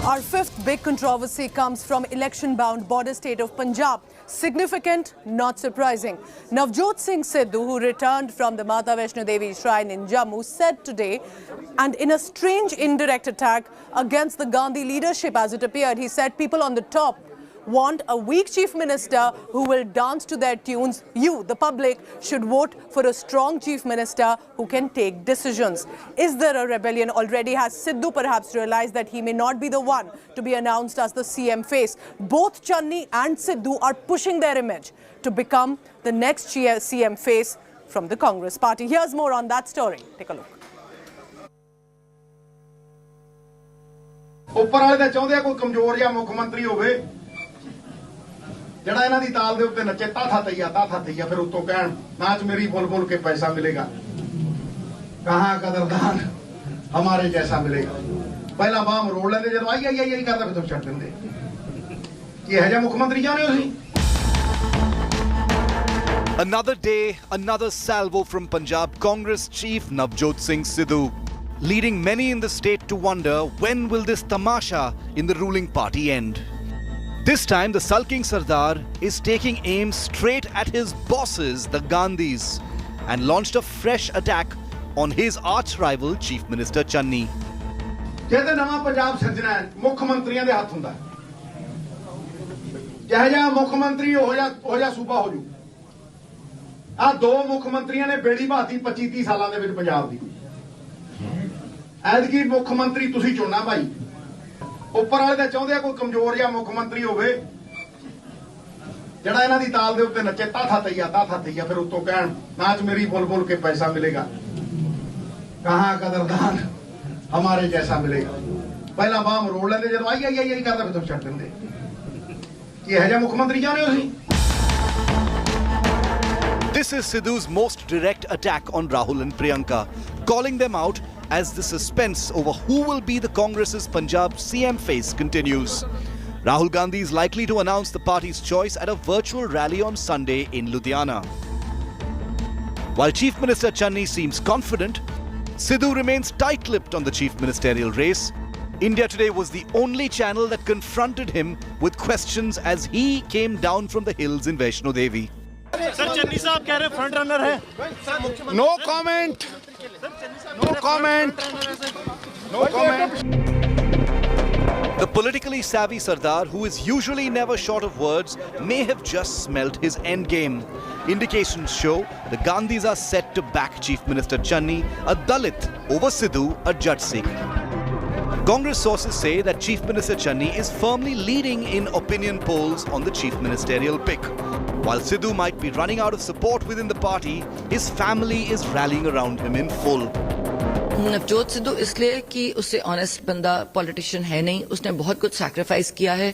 Our fifth big controversy comes from election-bound border state of Punjab. Significant, not surprising. Navjot Singh Sidhu, who returned from the Mata Vaishno Devi shrine in Jammu, said today, and in a strange indirect attack against the Gandhi leadership as it appeared, he said people on the top want a weak chief minister who will dance to their tunes. You, the public, should vote for a strong chief minister who can take decisions. Is there a rebellion already? Has Sidhu perhaps realized that he may not be the one to be announced as the CM face? Both Channi and Sidhu are pushing their image to become the next CM face from the Congress party. Here's more on that story. Take a look. ਉੱਪਰ ਵਾਲੇ ਤਾਂ ਚਾਹੁੰਦੇ ਆ ਕੋਈ ਕਮਜ਼ੋਰ ਜਿਹਾ ਮੁੱਖ ਮੰਤਰੀ ਹੋਵੇ ਜਿਹੜਾ ਇਹਨਾਂ ਦੀ ਤਾਲ ਦੇ ਉੱਤੇ ਨੱਚੇ ਤਾਥਾ ਤਈਆ ਫਿਰ ਉੱਤੋਂ ਕਹਿਣ ਨਾਚ ਮੇਰੀ ਬੁਲਬੁਲ ਕੇ ਪੈਸਾ ਮਿਲੇਗਾ ਕਹਾਂ ਕਦਰਦਾਨ ਹਮਾਰੇ ਜੈਸਾ ਮਿਲੇਗਾ ਪਹਿਲਾਂ ਬਾਹ ਮਰੋੜ ਲੈਂਦੇ ਜਦੋਂ ਆਈ ਕਰਦਾ ਫਿਰ ਛੱਡ ਦਿੰਦੇ ਕੀ ਹੈ ਜਿਹਾ ਮੁੱਖ ਮੰਤਰੀ ਚਾਹੁੰਦੇ ਹੋ ਤੁਸੀਂ Another day, another salvo from Punjab Congress chief Navjot Singh Sidhu, leading many in the state to wonder when will this tamasha in the ruling party end. This time, the sulking Sardar is taking aim straight at his bosses, the Gandhis, and launched a fresh attack on his arch-rival Chief Minister Channi. ਜਿਹਦੇ ਨਵਾਂ ਪੰਜਾਬ ਸਿਰਜਣਾ ਹੈ ਮੁੱਖ ਮੰਤਰੀਆਂ ਦੇ ਹੱਥ ਹੁੰਦਾ ਜਿਹੋ ਜਿਹਾ ਮੁੱਖ ਮੰਤਰੀ ਹੋ ਜਾ ਸੂਬਾ ਹੋ ਜੂ ਆ ਦੋ ਮੁੱਖ ਮੰਤਰੀਆਂ ਨੇ ਬੇੜੀ ਬਾਤੀ 25-30 ਸਾਲਾਂ ਦੇ ਵਿੱਚ ਪੰਜਾਬ ਦੀ ਐਤਕੀ ਮੁੱਖ ਮੰਤਰੀ ਤੁਸੀਂ ਚੁਣਨਾ ਭਾਈ ਉੱਪਰ ਵਾਲੇ ਤਾਂ ਚਾਹੁੰਦੇ ਆ ਕੋਈ ਕਮਜ਼ੋਰ ਜਿਹਾ ਮੁੱਖ ਮੰਤਰੀ ਹੋਵੇ ਜਿਹੜਾ ਇਹਨਾਂ ਦੀ ਤਾਲ ਦੇ ਉੱਤੇ ਨੱਚੇ ਤਾਥਾ ਤਈਆ ਫਿਰ ਉੱਤੋਂ ਕਹਿਣ ਨਾਚ ਮੇਰੀ ਬੁਲਬੁਲ ਕੇ ਪੈਸਾ ਮਿਲੇਗਾ ਕਹਾਂ ਕਦਰਦਾਨ ਹਮਾਰੇ ਜੈਸਾ ਮਿਲੇਗਾ ਪਹਿਲਾਂ ਬਾਹ ਮਰੋੜ ਲੈਂਦੇ ਜਦੋਂ ਆਈ ਕਰਦਾ ਫਿਰ ਛੱਡ ਦਿੰਦੇ ਕੀ ਹੈ ਜਿਹਾ ਮੁੱਖ ਮੰਤਰੀ ਚਾਹੁੰਦੇ ਹੋ ਤੁਸੀਂ This is Sidhu's most direct attack on Rahul and Priyanka, calling them out as the suspense over who will be the Congress's Punjab CM face continues. Rahul Gandhi is likely to announce the party's choice at a virtual rally on Sunday in Ludhiana. While Chief Minister Channi seems confident, Sidhu remains tight-lipped on the chief ministerial race. India Today was the only channel that confronted him with questions as he came down from the hills in Vaishno Devi. Sir Channi साहब कह रहे front runner है no comment The politically savvy Sardar, who is usually never short of words, may have just smelt his endgame. Indications show the Gandhis are set to back Chief Minister Channi, a Dalit, over Sidhu, a Jat Sikh. Congress sources say that Chief Minister Channi is firmly leading in opinion polls on the chief ministerial pick. While Sidhu might be running out of support within the party, his family is rallying around him in full. Navjot Sidhu इसलिए कि उससे honest बंदा politician है नहीं, उसने बहुत कुछ sacrifice किया है।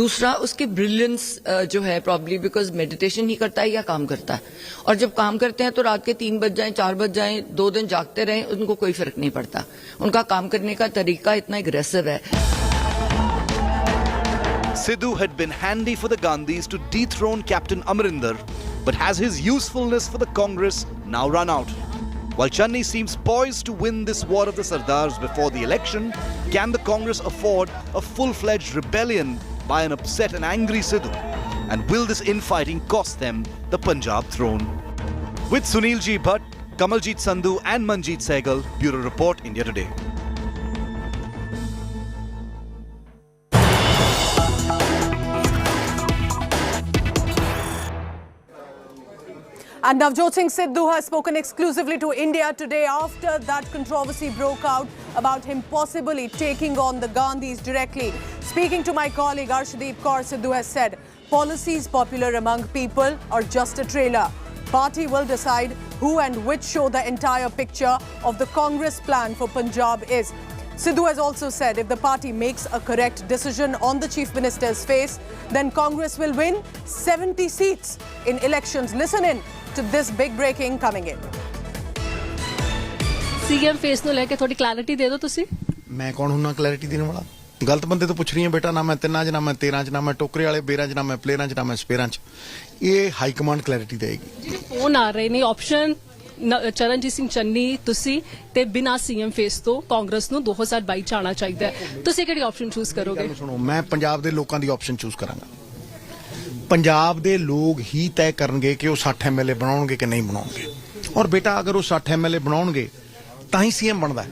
दूसरा उसकी ब्रिलियंस जो है प्रॉब्ली बिकॉज मेडिटेशन ही करता है या काम करता है, और जब काम करते हैं तो रात के 3 बज जाएं 4 बज जाएं 2 दिन जागते रहें उनको कोई फर्क नहीं पड़ता। उनका काम करने का तरीका इतना एग्रेसिव है। Sidhu had been handy for the Gandhis to dethrone Captain Amarinder, but has his usefulness for the Congress now run out? While Channi seems poised to win this war of the Sardars before the election, can the Congress afford a full-fledged rebellion by an upset and angry Sidhu? And will this infighting cost them the Punjab throne? With Sunil G. Bhatt, Kamaljeet Sandhu and Manjeet Sehgal, Bureau Report, India Today. And Navjot Singh Sidhu has spoken exclusively to India Today after that controversy broke out about him possibly taking on the Gandhis directly. Speaking to my colleague Arshdeep Kaur, Sidhu has said, policies popular among people are just a trailer. Party will decide who and which show the entire picture of the Congress plan for Punjab is. Sidhu has also said if the party makes a correct decision on the Chief Minister's face, then Congress will win 70 seats in elections. Listen in to this big breaking coming in. CM face ਨੂੰ ਲੈ ਕੇ ਥੋੜੀ clarity ਦੇ ਦਿਓ ਤੁਸੀਂ। ਮੈਂ ਕੌਣ ਹੁੰਨਾ clarity ਦੇਣ ਵਾਲਾ? ਗਲਤ ਬੰਦੇ ਤੋਂ ਪੁੱਛ ਰਹੀ ਹੈ ਬੇਟਾ, ਨਾ ਮੈਂ 3 ਚ ਨਾ ਮੈਂ 13 ਚ ਨਾ ਮੈਂ ਟੋਕਰੇ ਵਾਲੇ ਬੇਰਾਂ ਚ ਨਾ ਮੈਂ ਪਲੇਅਰਾਂ ਚ ਨਾ ਮੈਂ ਸਪੇਰਾਂ ਚ। ਇਹ ਹਾਈ ਕਮਾਂਡ ਕਲੈਰਿਟੀ ਦੇਗੀ। ਜਿਹੜੇ ਫੋਨ ਆ ਰਹੇ ਨੇ ਆਪਸ਼ਨ ਚਰਨਜੀਤ ਸਿੰਘ ਚੰਨੀ ਤੁਸੀਂ ਤੇ ਬਿਨਾਂ ਸੀਐਮ ਫੇਸ ਤੋਂ ਕਾਂਗਰਸ ਨੂੰ 2022 ਚ ਆਉਣਾ ਚਾਹੀਦਾ ਹੈ, ਤੁਸੀਂ ਕਿਹੜੀ ਆਪਸ਼ਨ ਚੂਜ਼ ਕਰੋਗੇ? ਸੁਣੋ, ਮੈਂ ਪੰਜਾਬ ਦੇ ਲੋਕਾਂ ਦੀ ਆਪਸ਼ਨ ਚੂਜ਼ ਕਰਾਂਗਾ। ਪੰਜਾਬ ਦੇ ਲੋਕ ਹੀ ਤੈਅ ਕਰਨਗੇ ਕਿ ਉਹ 60 ਐਮਐਲਏ ਬਣਾਉਣਗੇ ਕਿ ਨਹੀਂ ਬਣਾਉਣਗੇ। ਔਰ ਬੇਟਾ ਅਗਰ ਉਹ 60 ਐਮਐਲਏ ਬਣਾਉਣਗੇ ਤਾਂ ਹੀ ਸੀਐਮ ਬਣਦਾ ਹੈ।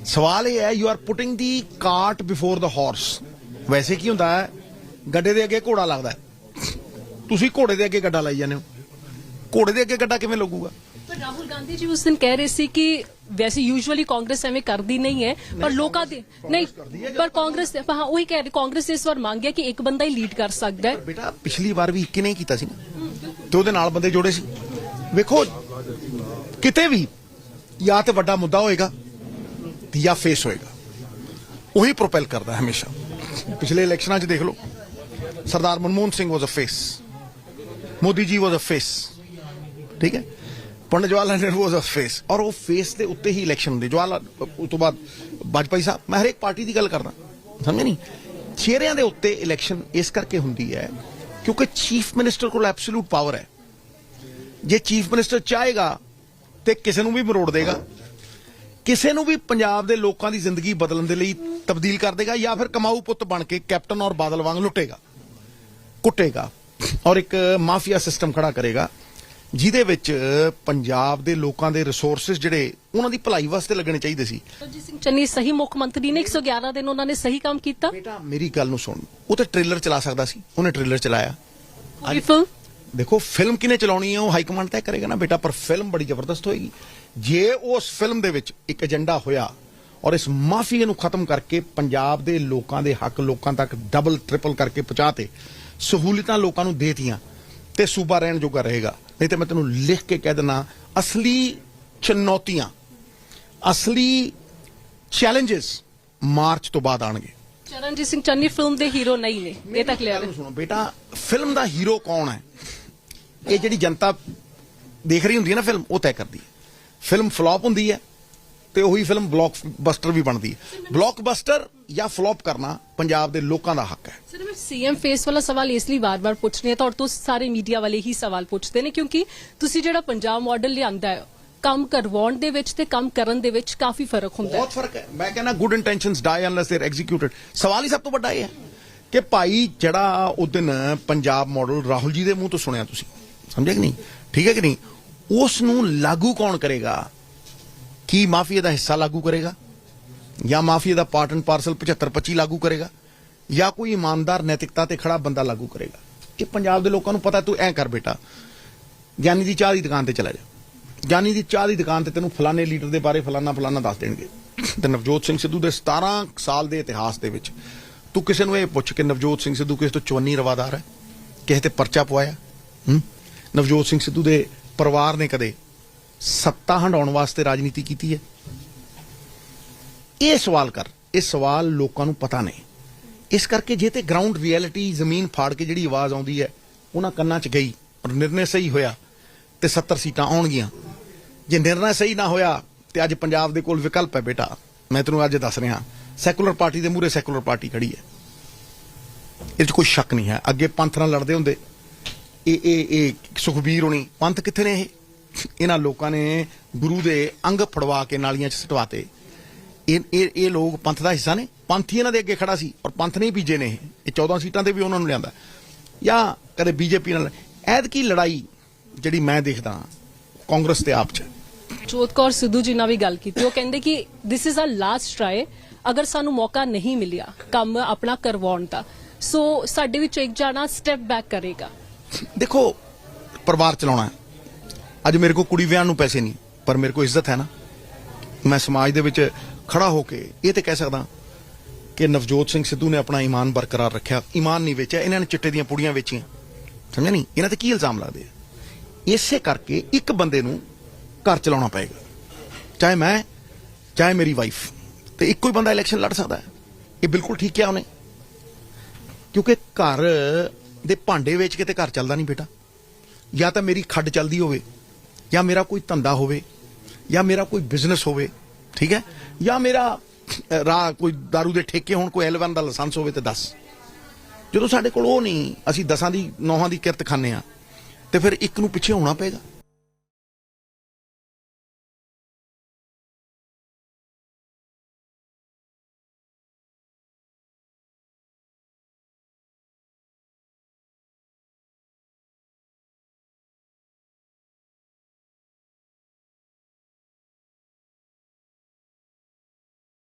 ਸਵਾਲ ਇਹ ਹੈ, you are putting the cart before the horse. ਵੈਸੇ ਕੀ ਹੁੰਦਾ ਹੈ, ਗੱਡੇ ਦੇ ਅੱਗੇ ਘੋੜਾ ਲੱਗਦਾ ਹੈ, ਤੁਸੀਂ ਘੋੜੇ ਦੇ ਅੱਗੇ ਗੱਡਾ ਲਾਈ ਜਾਂਦੇ ਹੋ। ਘੋੜੇ ਦੇ ਅੱਗੇ ਗੱਡਾ ਕਿਵੇਂ ਲੱਗੂਗਾ? ਪਰ ਰਾਹੁਲ ਗਾਂਧੀ ਜੀ ਉਸ ਦਿਨ ਕਹਿ ਰਹੇ ਸੀ ਕਿ ਵੈਸੇ ਯੂਜੂਅਲੀ ਕਾਂਗਰਸ ਐਵੇਂ ਕਰਦੀ ਨਹੀਂ ਹੈ, ਪਰ ਲੋਕਾਂ ਦੇ ਨਹੀਂ, ਪਰ ਕਾਂਗਰਸ ਹਾਂ ਉਹੀ ਕਹਿ ਰਹੇ, ਕਾਂਗਰਸ ਇਸ ਵਾਰ ਮੰਗ ਗਿਆ ਕਿ ਇੱਕ ਬੰਦਾ ਹੀ ਲੀਡ ਕਰ ਸਕਦਾ ਹੈ। ਬੇਟਾ ਪਿਛਲੀ ਵਾਰ ਵੀ ਇੱਕ ਨੇ ਕੀਤਾ ਸੀ ਨਾ, ਤੇ ਉਹਦੇ ਨਾਲ ਬੰਦੇ ਜੋੜੇ ਸੀ। ਵੇਖੋ ਕਿਤੇ ਵੀ ਜਾਂ ਤੇ ਵੱਡਾ ਮੁੱਦਾ ਹੋਏਗਾ ਜਾਂ ਫੇਸ ਹੋਏਗਾ, ਉਹੀ ਪ੍ਰੋਪੈਲ ਕਰਦਾ ਹਮੇਸ਼ਾ। ਪਿਛਲੇ ਇਲੈਕਸ਼ਨਾਂ 'ਚ ਦੇਖ ਲਓ, ਸਰਦਾਰ ਮਨਮੋਹਨ ਸਿੰਘ ਵਾਜ਼ ਅ ਫੇਸ, ਮੋਦੀ ਜੀ ਵਾਜ਼ ਅ ਫੇਸ, ਠੀਕ ਹੈ, ਪੰਡਿਤ ਜਵਾਹਰ ਲਾਲ ਨਹਿਰੂ ਵਾਜ਼ ਅ ਫੇਸ, ਔਰ ਉਹ ਫੇਸ ਦੇ ਉੱਤੇ ਹੀ ਇਲੈਕਸ਼ਨ ਹੁੰਦੇ। ਜਵਾਹਰ ਉਸ ਤੋਂ ਬਾਅਦ ਵਾਜਪਾਈ ਸਾਹਿਬ, ਮੈਂ ਹਰੇਕ ਪਾਰਟੀ ਦੀ ਗੱਲ ਕਰਦਾ, ਸਮਝੇ ਨਹੀਂ? ਚਿਹਰਿਆਂ ਦੇ ਉੱਤੇ ਇਲੈਕਸ਼ਨ ਇਸ ਕਰਕੇ ਹੁੰਦੀ ਹੈ ਕਿਉਂਕਿ ਚੀਫ ਮਿਨਿਸਟਰ ਕੋਲ ਐਬਸੋਲੂਟ ਪਾਵਰ ਹੈ। ਜੇ ਚੀਫ ਮਿਨਿਸਟਰ ਚਾਹੇਗਾ ਤੇ ਕਿਸੇ ਨੂੰ ਵੀ ਮਰੋੜ ਦੇਗਾ, ਕਿਸੇ ਨੂੰ ਵੀ ਪੰਜਾਬ ਦੇ ਲੋਕਾਂ ਦੀ ਜ਼ਿੰਦਗੀ ਬਦਲਣ ਦੇ ਲਈ ਤਬਦੀਲ ਕਰ ਦੇਗਾ, ਜਾਂ ਫਿਰ ਕਮਾਊ ਪੁੱਤ ਬਣ ਕੇ ਕੈਪਟਨ ਔਰ ਬਾਦਲ ਵਾਂਗ ਲੁੱਟੇਗਾ, ਕੁੱਟੇਗਾ, ਔਰ ਇੱਕ ਮਾਫੀਆ ਸਿਸਟਮ ਖੜਾ ਕਰੇਗਾ ਜਿਹਦੇ ਵਿੱਚ ਪੰਜਾਬ ਦੇ ਲੋਕਾਂ ਦੇ ਰਿਸੋਰਸਿਸ ਜਿਹੜੇ ਉਹਨਾਂ ਦੀ ਭਲਾਈ ਵਾਸਤੇ ਲੱਗਣੇ ਚਾਹੀਦੇ ਸੀ। ਚਰਨਜੀਤ ਸਿੰਘ ਚੰਨੀ ਸਹੀ ਮੁੱਖ ਮੰਤਰੀ ਨੇ, 111 ਦਿਨ ਉਹਨਾਂ ਨੇ ਸਹੀ ਕੰਮ ਕੀਤਾ। ਬੇਟਾ ਮੇਰੀ ਗੱਲ ਨੂੰ ਸੁਣ, ਉਹ ਤੇ ਟ੍ਰੇਲਰ ਚਲਾ ਸਕਦਾ ਸੀ, ਉਹਨੇ ਟ੍ਰੇਲਰ ਚਲਾਇਆ। ਪੂਰੀ ਫਿਲਮ ਦੇਖੋ, ਫਿਲਮ ਕਿਨੇ ਚਲਾਉਣੀ ਹੈ ਉਹ ਹਾਈ ਕਮਾਂਡ ਤੈਅ ਕਰੇਗਾ ਨਾ ਬੇਟਾ, ਪਰ ਫਿਲਮ ਬੜੀ ਜ਼ਬਰਦਸਤ ਹੋਏਗੀ। ਜੇ ਉਸ ਫਿਲਮ ਦੇ ਵਿੱਚ ਇੱਕ ਏਜੰਡਾ ਹੋਇਆ ਔਰ ਇਸ ਮਾਫੀਆ ਨੂੰ ਖਤਮ ਕਰਕੇ ਪੰਜਾਬ ਦੇ ਲੋਕਾਂ ਦੇ ਹੱਕ ਲੋਕਾਂ ਤੱਕ ਡਬਲ ਟ੍ਰਿਪਲ ਕਰਕੇ ਪਹੁੰਚਾਤੇ, ਸਹੂਲਤਾਂ ਲੋਕਾਂ ਨੂੰ ਦੇਤੀਆਂ, ਤੇ ਸੂਬਾ ਰਹਿਣ ਜੋਗਾ ਰਹੇਗਾ। ਨਹੀਂ ਤੇ ਮੈਂ ਤੈਨੂੰ ਲਿਖ ਕੇ ਕਹਿ ਦਿੰਦਾ, ਅਸਲੀ ਚੁਣੌਤੀਆਂ, ਅਸਲੀ ਚੈਲੰਜਸ ਮਾਰਚ ਤੋਂ ਬਾਅਦ ਆਣਗੇ। ਚਰਨਜੀਤ ਸਿੰਘ ਚੰਨੀ ਫਿਲਮ ਦੇ ਹੀਰੋ ਨਹੀਂ ਨੇ, ਇਹ ਤਾਂ ਕਲੀਅਰ ਹੈ। ਸੁਣੋ ਬੇਟਾ, ਫਿਲਮ ਦਾ ਹੀਰੋ ਕੌਣ ਹੈ ਇਹ ਜਿਹੜੀ ਜਨਤਾ ਦੇਖ ਰਹੀ ਹੁੰਦੀ ਹੈ ਨਾ ਫਿਲਮ, ਉਹ ਤੈਅ ਕਰਦੀ ਹੈ। ਫਿਲਮ ਫਲॉप ਹੁੰਦੀ ਹੈ ਤੇ ਉਹੀ ਫਿਲਮ ਬਲੌਕਬਸਟਰ ਵੀ ਬਣਦੀ ਹੈ। ਬਲੌਕਬਸਟਰ ਜਾਂ ਫਲॉप ਕਰਨਾ ਪੰਜਾਬ ਦੇ ਲੋਕਾਂ ਦਾ ਹੱਕ ਹੈ। ਸਰ ਮੈਂ ਸੀਐਮ ਫੇਸ ਵਾਲਾ ਸਵਾਲ ਇਸ ਲਈ ਵਾਰ-ਵਾਰ ਪੁੱਛ ਰਹੀ ਹਾਂ, ਤੁਹਾਡੇ ਤੋਂ ਸਾਰੇ ਮੀਡੀਆ ਵਾਲੇ ਹੀ ਸਵਾਲ ਪੁੱਛਦੇ ਨੇ, ਕਿਉਂਕਿ ਤੁਸੀਂ ਜਿਹੜਾ ਪੰਜਾਬ ਮਾਡਲ ਲਿਆਂਦਾ ਹੈ, ਕੰਮ ਕਰਵਾਉਣ ਦੇ ਵਿੱਚ ਤੇ ਕੰਮ ਕਰਨ ਦੇ ਵਿੱਚ ਕਾਫੀ ਫਰਕ ਹੁੰਦਾ ਹੈ। ਬਹੁਤ ਫਰਕ ਹੈ। ਮੈਂ ਕਹਿੰਦਾ good intentions die unless they are executed. ਸਵਾਲ ਹੀ ਸਭ ਤੋਂ ਵੱਡਾ ਇਹ ਹੈ ਕਿ ਭਾਈ ਜਿਹੜਾ ਉਸ ਦਿਨ ਪੰਜਾਬ ਮਾਡਲ ਰਾਹੁਲ ਜੀ ਦੇ ਮੂੰਹ ਤੋਂ ਸੁਣਿਆ ਤੁਸੀਂ, ਸਮਝੇ ਕਿ ਨਹੀਂ? ਠੀਕ ਹੈ ਕਿ ਨਹੀਂ? ਉਸ ਨੂੰ ਲਾਗੂ ਕੌਣ ਕਰੇਗਾ? ਕੀ ਮਾਫੀਆ ਦਾ ਹਿੱਸਾ ਲਾਗੂ ਕਰੇਗਾ, ਜਾਂ mafia the part and parcel 75-25 ਲਾਗੂ ਕਰੇਗਾ, ਜਾਂ ਕੋਈ ਇਮਾਨਦਾਰ ਨੈਤਿਕਤਾ ਤੇ ਖੜਾ ਬੰਦਾ ਲਾਗੂ ਕਰੇਗਾ? ਇਹ ਪੰਜਾਬ ਦੇ ਲੋਕਾਂ ਨੂੰ ਪਤਾ। ਤੂੰ ਐਂ ਕਰ ਬੇਟਾ, ਗਿਆਨੀ ਦੀ ਚਾਹ ਦੀ ਦੁਕਾਨ ਤੇ ਚਲਾ ਜਾ, ਗਿਆਨੀ ਦੀ ਚਾਹ ਦੀ ਦੁਕਾਨ ਤੇ ਤੈਨੂੰ ਫਲਾਣੇ ਲੀਡਰ ਦੇ ਬਾਰੇ ਫਲਾਣਾ ਦੱਸ ਦੇਣਗੇ। ਤੇ ਨਵਜੋਤ ਸਿੰਘ ਸਿੱਧੂ ਦੇ 17 ਸਾਲ ਦੇ ਇਤਿਹਾਸ ਦੇ ਵਿੱਚ ਤੂੰ ਕਿਸੇ ਨੂੰ ਇਹ ਪੁੱਛ ਕਿ ਨਵਜੋਤ ਸਿੰਘ ਸਿੱਧੂ ਕਿਸੇ ਤੋਂ ਚਵੰਨੀ ਰਵਾਦਾਰ ਹੈ, ਕਿਸੇ ਤੇ ਪਰਚਾ ਪਵਾਇਆ? ਨਵਜੋਤ ਸਿੰਘ ਸਿੱਧੂ ਦੇ ਪਰਿਵਾਰ ਨੇ ਕਦੇ ਸੱਤਾ ਹੰਡਾਉਣ ਵਾਸਤੇ ਰਾਜਨੀਤੀ ਕੀਤੀ ਹੈ? ਇਹ ਸਵਾਲ ਕਰ। ਇਹ ਸਵਾਲ ਲੋਕਾਂ ਨੂੰ ਪਤਾ ਨਹੀਂ। ਇਸ ਕਰਕੇ ਜੇ ਤੇ ਗਰਾਊਂਡ ਰਿਐਲਿਟੀ ਜ਼ਮੀਨ ਫਾੜ ਕੇ ਜਿਹੜੀ ਆਵਾਜ਼ ਆਉਂਦੀ ਹੈ ਉਹਨਾਂ ਕੰਨਾਂ 'ਚ ਗਈ ਔਰ ਨਿਰਣੇ ਸਹੀ ਹੋਇਆ ਤੇ 70 ਸੀਟਾਂ ਆਉਣਗੀਆਂ। ਜੇ ਨਿਰਣਾ ਸਹੀ ਨਾ ਹੋਇਆ ਤੇ ਅੱਜ ਪੰਜਾਬ ਦੇ ਕੋਲ ਵਿਕਲਪ ਹੈ ਬੇਟਾ। ਮੈਂ ਤੈਨੂੰ ਅੱਜ ਦੱਸ ਰਿਹਾ, ਸੈਕੂਲਰ ਪਾਰਟੀ ਦੇ ਮੂਹਰੇ ਸੈਕੂਲਰ ਪਾਰਟੀ ਖੜੀ ਹੈ, ਇਹ 'ਚ ਕੋਈ ਸ਼ੱਕ ਨਹੀਂ ਹੈ। ਅੱਗੇ ਪੰਥ ਨਾਲ ਲੜਦੇ ਹੁੰਦੇ, ਇਹ ਸੁਖਬੀਰ ਹੋਣੀ, ਪੰਥ ਕਿੱਥੇ ਨੇ? ਇਹਨਾਂ ਲੋਕਾਂ ਨੇ ਗੁਰੂ ਦੇ ਅੰਗ ਫੜਵਾ ਕੇ ਨਾਲੀਆਂ 'ਚ ਸਟਵਾਤੇ। ਇਹ ਲੋਕ ਪੰਥ ਦਾ ਹਿੱਸਾ ਨੇ? ਪੰਥ ਹੀ ਇਹਨਾਂ ਦੇ ਅੱਗੇ ਖੜਾ ਸੀ ਔਰ ਪੰਥ ਨੇ ਹੀ ਬੀਜੇ ਨੇ ਇਹ 14 ਸੀਟਾਂ ਤੇ ਵੀ ਉਹਨਾਂ ਨੂੰ ਲਿਆਂਦਾ। ਜਾਂ ਕਦੇ ਬੀਜੇਪੀ ਨਾਲ ਐਤਕੀ ਲੜਾਈ ਜਿਹੜੀ ਮੈਂ ਦੇਖਦਾ ਕਾਂਗਰਸ ਤੇ ਆਪ 'ਚ। ਜੋਤ ਕੌਰ ਸਿੱਧੂ ਜੀ ਨਾਲ ਵੀ ਗੱਲ ਕੀਤੀ, ਉਹ ਕਹਿੰਦੇ ਕਿ this is a last try, ਅਗਰ ਸਾਨੂੰ ਮੌਕਾ ਨਹੀਂ ਮਿਲਿਆ ਕੰਮ ਆਪਣਾ ਕਰਵਾਉਣ ਦਾ, ਸੋ ਸਾਡੇ ਵਿੱਚ ਇੱਕ ਜਾਣਾ ਸਟੈਪ ਬੈਕ ਕਰੇਗਾ। ਦੇਖੋ, ਪਰਿਵਾਰ ਚਲਾਉਣਾ। ਅੱਜ ਮੇਰੇ ਕੋਲ ਕੁੜੀ ਵਿਆਹ ਨੂੰ ਪੈਸੇ ਨਹੀਂ, ਪਰ ਮੇਰੇ ਕੋਲ ਇੱਜ਼ਤ ਹੈ ਨਾ। ਮੈਂ ਸਮਾਜ ਦੇ ਵਿੱਚ ਖੜਾ ਹੋ ਕੇ ਇਹ ਤੇ ਕਹਿ ਸਕਦਾ ਕਿ ਨਵਜੋਤ ਸਿੰਘ ਸਿੱਧੂ ਨੇ ਆਪਣਾ ਈਮਾਨ ਬਰਕਰਾਰ ਰੱਖਿਆ, ਈਮਾਨ ਨਹੀਂ ਵੇਚਿਆ। ਇਹਨਾਂ ਨੇ ਚਿੱਟੇ ਦੀਆਂ ਪੁੜੀਆਂ ਵੇਚੀਆਂ, ਸਮਝਿਆ ਨਹੀਂ? ਇਹਨਾਂ ਤੇ ਕੀ ਇਲਜ਼ਾਮ ਲੱਗਦੇ ਆ? ਇਸੇ ਕਰਕੇ ਇੱਕ ਬੰਦੇ ਨੂੰ ਘਰ ਚਲਾਉਣਾ ਪਏਗਾ, ਚਾਹੇ ਮੈਂ ਚਾਹੇ ਮੇਰੀ ਵਾਈਫ, ਤੇ ਇੱਕੋ ਹੀ ਬੰਦਾ ਇਲੈਕਸ਼ਨ ਲੜ ਸਕਦਾ ਹੈ। ਇਹ ਬਿਲਕੁਲ ਠੀਕ ਕਿਹਾ ਉਹਨੇ, ਕਿਉਂਕਿ ਘਰ ਦੇ ਭਾਂਡੇ ਵੇਚ ਕੇ ਤੇ ਘਰ ਚੱਲਦਾ ਨਹੀਂ ਬੇਟਾ। ਜਾਂ ਤਾਂ ਮੇਰੀ ਖੱਡ ਚੱਲਦੀ ਹੋਵੇ, ਜਾਂ ਮੇਰਾ ਕੋਈ ਧੰਦਾ ਹੋਵੇ, ਜਾਂ ਮੇਰਾ ਕੋਈ ਬਿਜ਼ਨਸ ਹੋਵੇ, ਠੀਕ ਹੈ, ਜਾਂ ਮੇਰਾ ਕੋਈ ਦਾਰੂ ਦੇ ਠੇਕੇ ਹੋਣ, ਕੋਈ L1 ਦਾ ਲਾਇਸੈਂਸ ਹੋਵੇ ਤੇ ਦੱਸ। ਜਦੋਂ ਸਾਡੇ ਕੋਲ ਉਹ ਨਹੀਂ, ਅਸੀਂ 10 ਦੀ 9 ਦੀ ਕਿਰਤ ਖਾਂਦੇ ਆ, ਤੇ ਫਿਰ ਇੱਕ ਨੂੰ ਪਿੱਛੇ ਹੋਣਾ ਪਏਗਾ।